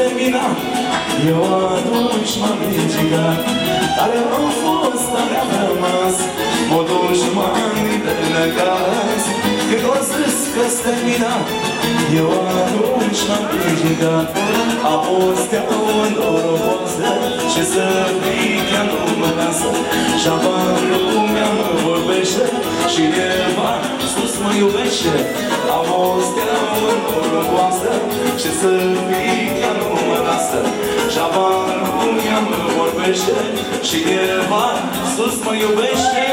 terminat, eu atunci m-am ridicat. Tare am fost, tare am rămas, mă duc și m-am întunecas. Când o zis că-s terminat, eu atunci m-am ridicat. A fost ea o norocosă și să fii chiar nu mă lasă. Și-apa lumea mă vorbește și Eva sus mă iubește. A fost ea o norocosă și să fii chiar nu mă lasă. Și-apa lumea mă vorbește și Eva sus mă iubește.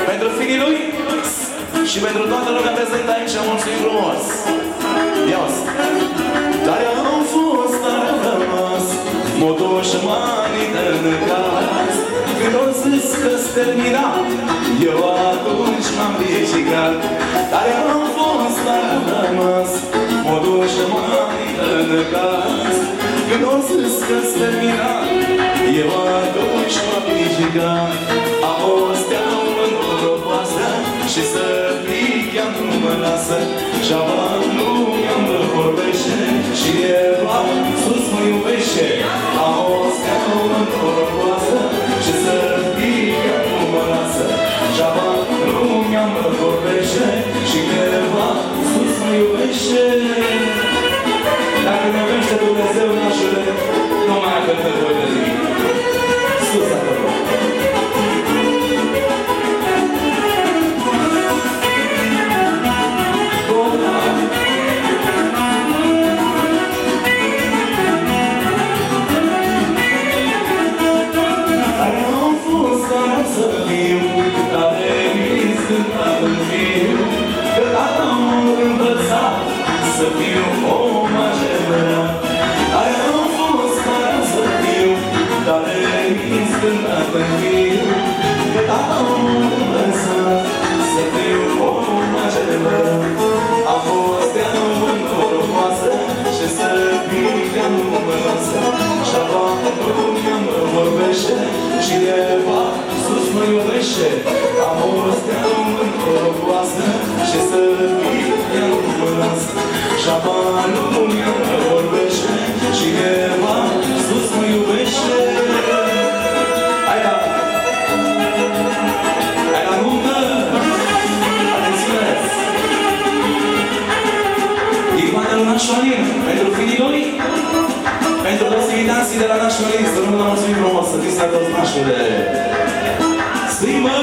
Pentru fiii lui și pentru toată lumea prezentă aici, mulțumim frumos! Ia-o-s! Dar eu am fost, dar am rămas, mă duc și m-am întunecas. Când o zis că-s terminat, eu atunci m-am ridicat. Dar eu am fost, dar am rămas, mă duc și m-am întunecas. Când o zis că-s terminat, eu atunci m-am ridicat. A fost ea o norocoasă și să fii chiar nu mă lasă. Și-apa lumea mă vorbește și Eva sus mă iubește. A fost ea o norocoasă și să fii chiar nu mă lasă. Și-apa lumea mă vorbește și Eva sus mă iubește. Dacă ne iubește Dumnezeu, nașule, nu mai avem nevoie de nimic. Sus acolo! Să fiu om adevărat. Ai am fost care să fiu, dar emis când în fiu. Că am învățat să fiu om adevărat. A fost ea o norocoasă și să fii ea nu mă lasă. Și-apa lumea mă vorbește și Eva sus mă iubește. A fost ea o norocoasă și să fii ea nu mă lasă. Și-apa lumea mă vorbește și Eva sus mă iubește. Hai la! Hai la lungă! Atențiune! Inima de la Nașoalin, pentru fiii lui, pentru toți invitații de la Nașoalin, să nu vă mulțumim frumos, să fiți la toți nașule! Stimă!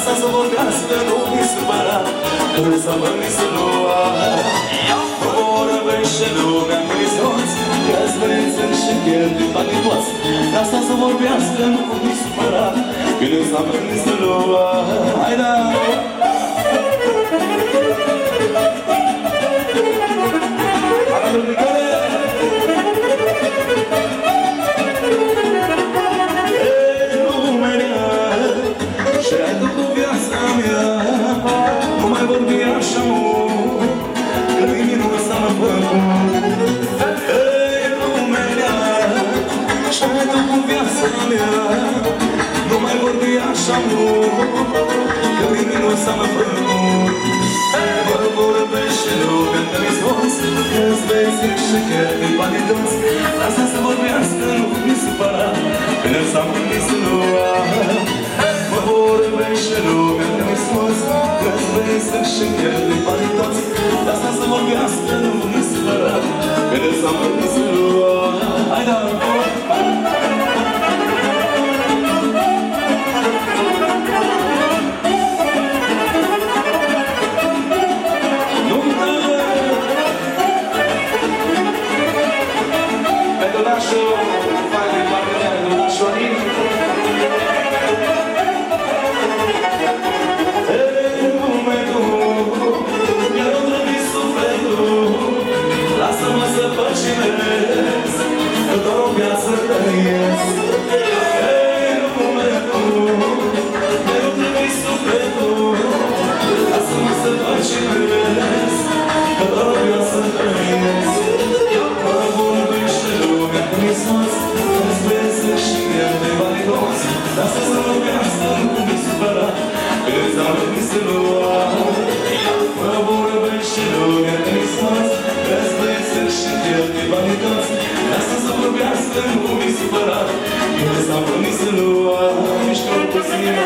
Lasă să vorbească, nu mi supăra, când să mă mi să lua. Mă vorbește lumea cu-i soți, că-ți vânzând și cheltui banii toți. Lasă să vorbească, nu mi supăra, când să mă mi să lua. Hai da! Arată picare! Și-ai tu cu viața mea, nu mai vorbi așa mult, că nu-i minus să mă făcut. Ei, lumea, și-ai tu cu viața mea, nu mai vorbi așa mult, că nu-i minus să mă făcut. Mă vorbește lumea că mi-i scos, că-ți vezi și cheltui banii toți. Lasă să vorbească, nu mi supăra, până s-am gândit să lua. Mă vorbește lumea că mi-i scos, că-ți vezi și cheltui banii toți. Lasă să vorbească, nu mi supăra, până s-am gândit să lua. Hai da! Lasă-mă să pășinesc, că doar o viață trăiesc. Ei, lume tu, mereu trebuie sufletul. Lasă-mă să pășinesc, că doar o viață trăiesc. Mă vorbește lumea că mi-i sos, că-ți vezi și el de banii toți. Lasă să vorbească, nu mi supăra, că-ți am venit să lua. Mă vorbește lumea că mi-i sos, că-ți vezi și el de banii toți. Lasă să vorbească, nu mi supăra, că-ți am venit să lua. Mișcă-l puțin,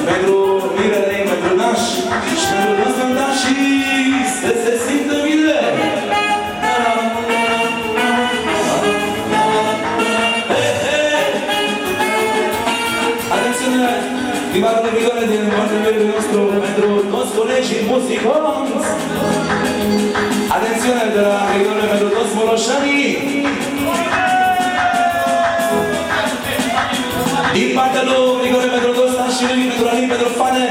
pentru mirele, pentru nași și pentru răzbundașii să se simtă bine. Atențiune! Primarul de vigoare din partenerul nostru pentru toți colegii muzicanți. Atențiune de la vigoare pentru toți moroșanii. Din partea lui Grigore pentru toți nașii lui, pentru Alin, pentru Fane,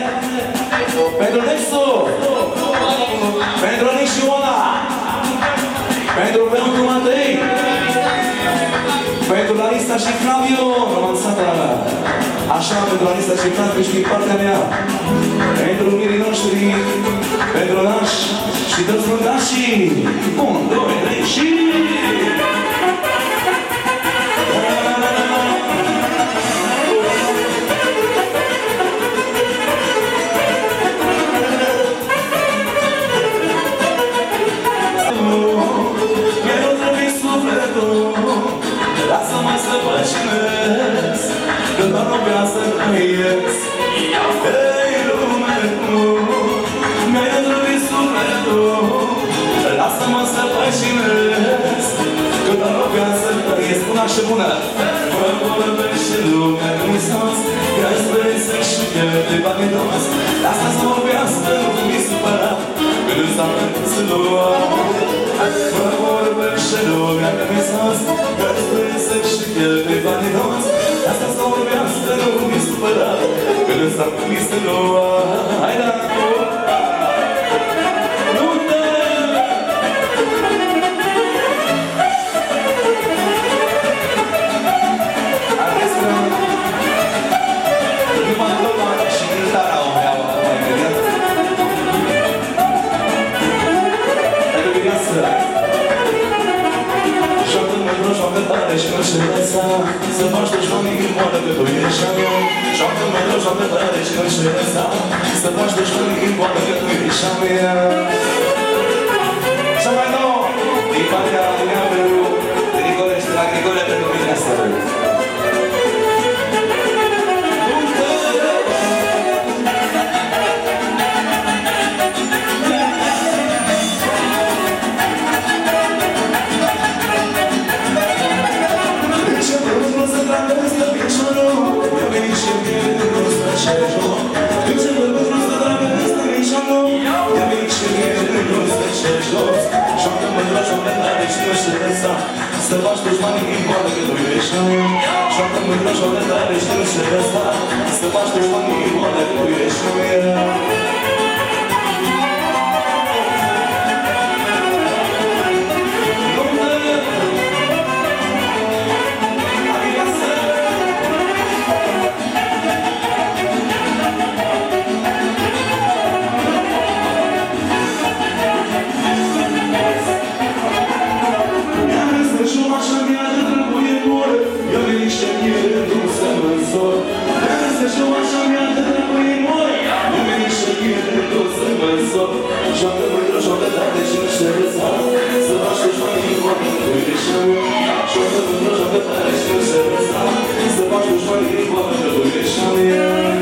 pentru Nexo, pentru Alin și Ola, pentru Leontu Matei, pentru Larisa și Flavio, romanțata, așa, pentru Larisa și Flavio și din partea mea, pentru mirii noștri, pentru nași și toți fruntașii. 1, 2, 3 și... Lasă-mă să pășinesc, că doar o viață trăiesc. Ei, lume, tu, mi-ai rădrăvit sufletul. Lasă-mă să pășinesc, că doar o viață trăiesc. Una și bună! Mă vorbește lumea că mi-i sos, că-ți vezi și cheltui banii toți. Lasă să vorbească, nu mi supăra, că nu-ți am venit să lua. Mă vorbește lumea că mi-i sos, că-ți vezi și cheltui banii toți. Lasă să vorbească, nu mi supăra, că nu-ți am venit să lua. Hai da! goală că tu ești a mea. Joacă mereu, joacă tare și nu-și lăsa să faci dușmanii goală că tu ești a mea. Și mai nou, din partea mea pentru Grigore și de la Grigore pentru mine asta. Să faci dușmanii în goală că tu ești a mea. Joacă mândră, joacă tare și nu se lăsa să faci dușmanii în goală că tu ești a mea. Joacă mândră, joacă tare și nu se lăsa să faci dușmanii în goală că tu ești a mea. Joacă mândră, joacă tare și nu se lăsa să faci dușmanii în goală că tu ești a mea.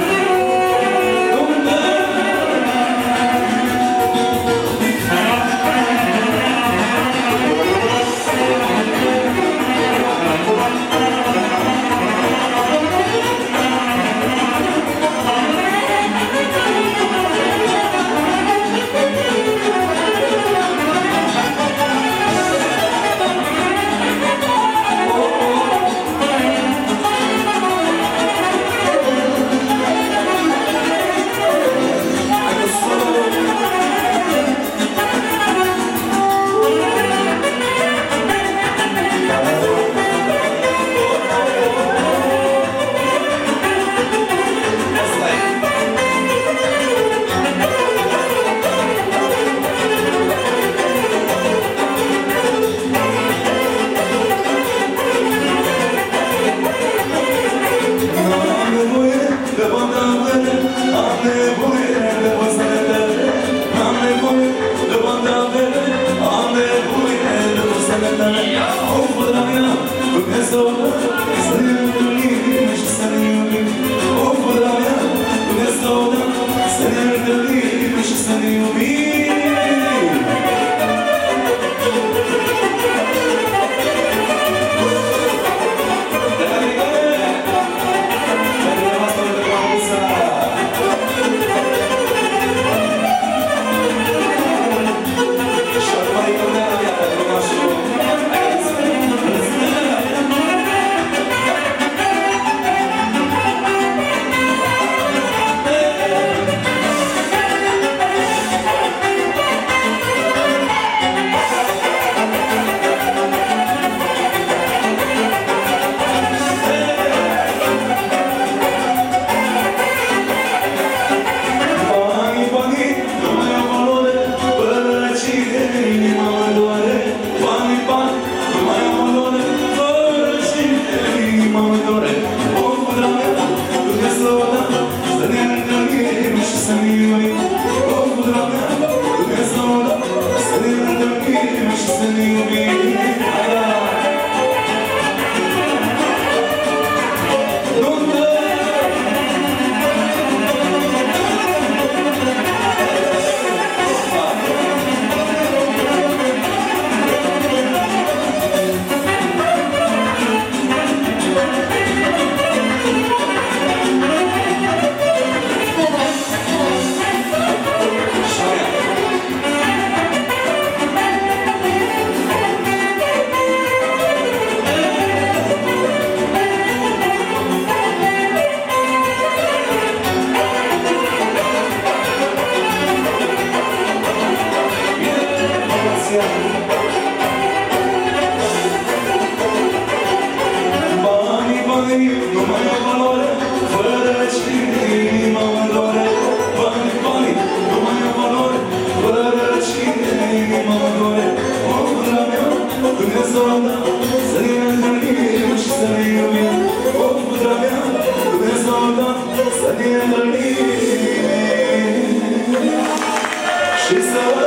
Și să